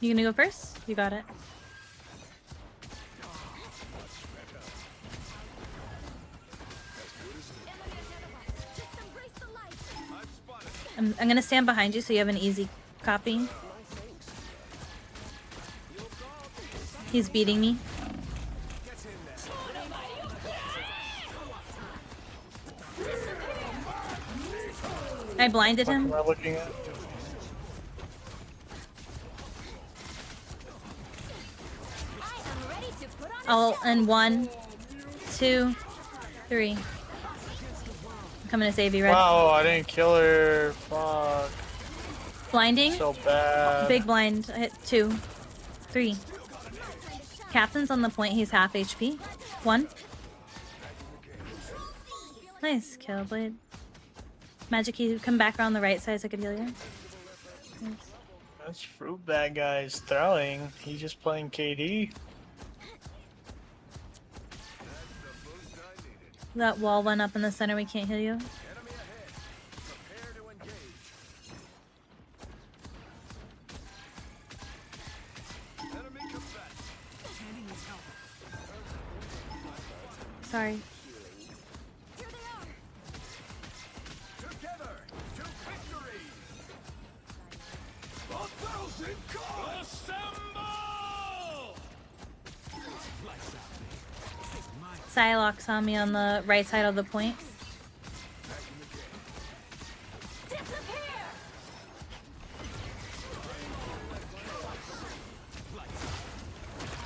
You gonna go first? You got it. I'm gonna stand behind you so you have an easy copy. He's beating me. I blinded him. What am I looking at? Oh, and 1, 2, 3. I'm coming to save you, Red. Wow, I didn't kill her. Fuck. Blinding. So bad. Big blind. I hit 2, 3. Captain's on the point. He's half HP. 1. Nice kill, Blade. Magic key, come back around the right side so I could heal you. Nice. That's fruit bad guy's throwing. He's just playing KD. That wall went up in the center. We can't heal you. Sorry. Psylocke saw me on the right side of the point.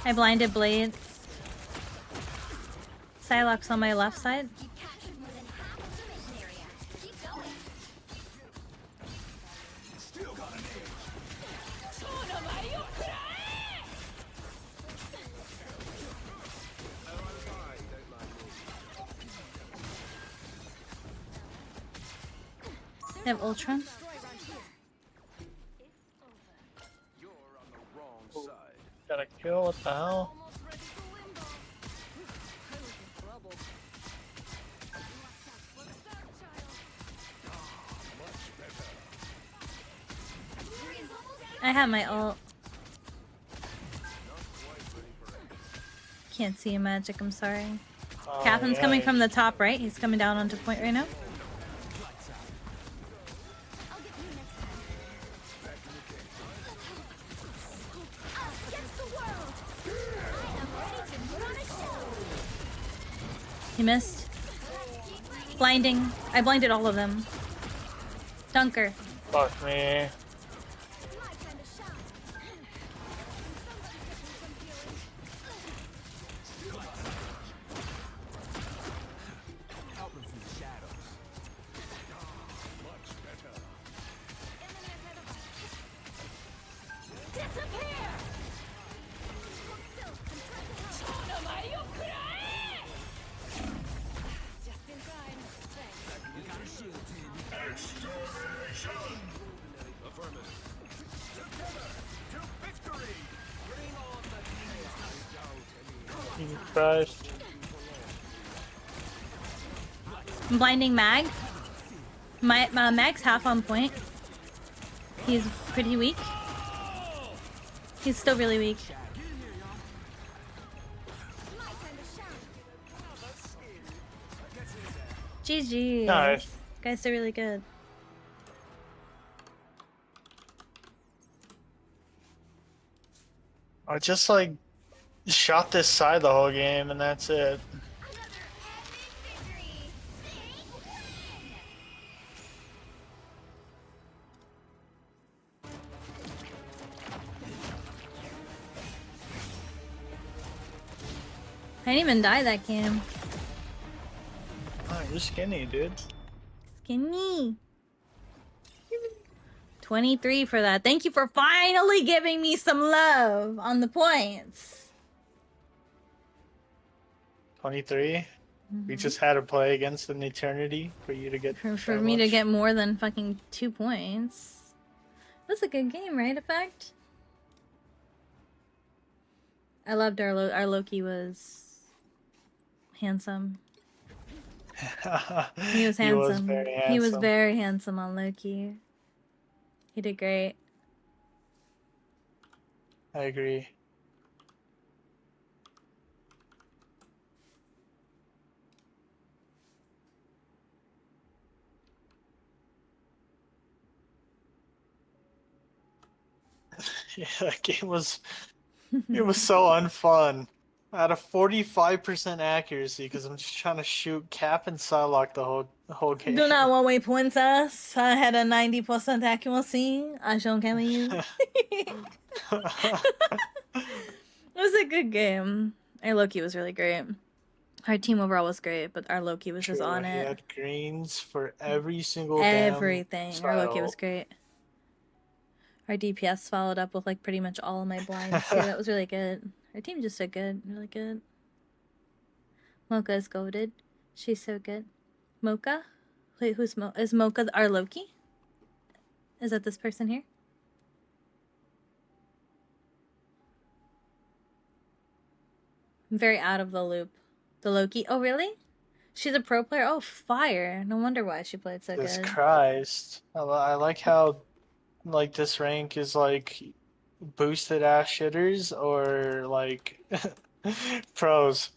I blinded Blade. Psylocke's on my left side. I have Ultron. Got a kill, what the hell? I have my ult. Can't see a magic, I'm sorry. Oh, Captain's yeah. coming from the top right. He's coming down onto point right now. He missed. Blinding. I blinded all of them. Dunker. Fuck me. Jesus Christ. I'm blinding Mag. My Mag's half on point. He's pretty weak. He's still really weak. GG. Nice. Guys are really good. I just like shot this side the whole game and that's it. I didn't even die that game. Oh, you're skinny, dude. Skinny. 23 for that. Thank you for finally giving me some love on the points. 23. We just had to play against an eternity for you to get For that me to much. get more than fucking 2 points. That's a good game, right, Effect? I loved our Loki was handsome. He was handsome. He was very handsome on Loki. He did great. I agree. Yeah, that game was so unfun. I had a 45% accuracy because I'm just trying to shoot Cap and Psylocke the whole game. Do not worry, princess. I had a 90% accuracy. I shall carry you. It was a good game. Our Loki was really great. Our team overall was great, but our Loki was just True, on he it. had greens for every single damn Everything. Our Loki was style. great. Our DPS followed up with like pretty much all of my blinds too. That was really good. Our team just so good. Really good. Mocha is goated. She's so good. Mocha? Wait, who's is Mocha our Loki? Is that this person here? I'm very out of the loop. The Loki. Oh, really? She's a pro player? Oh, fire. No wonder why she played so Jesus good. Christ. I like how like this rank is like boosted ass shitters or like pros.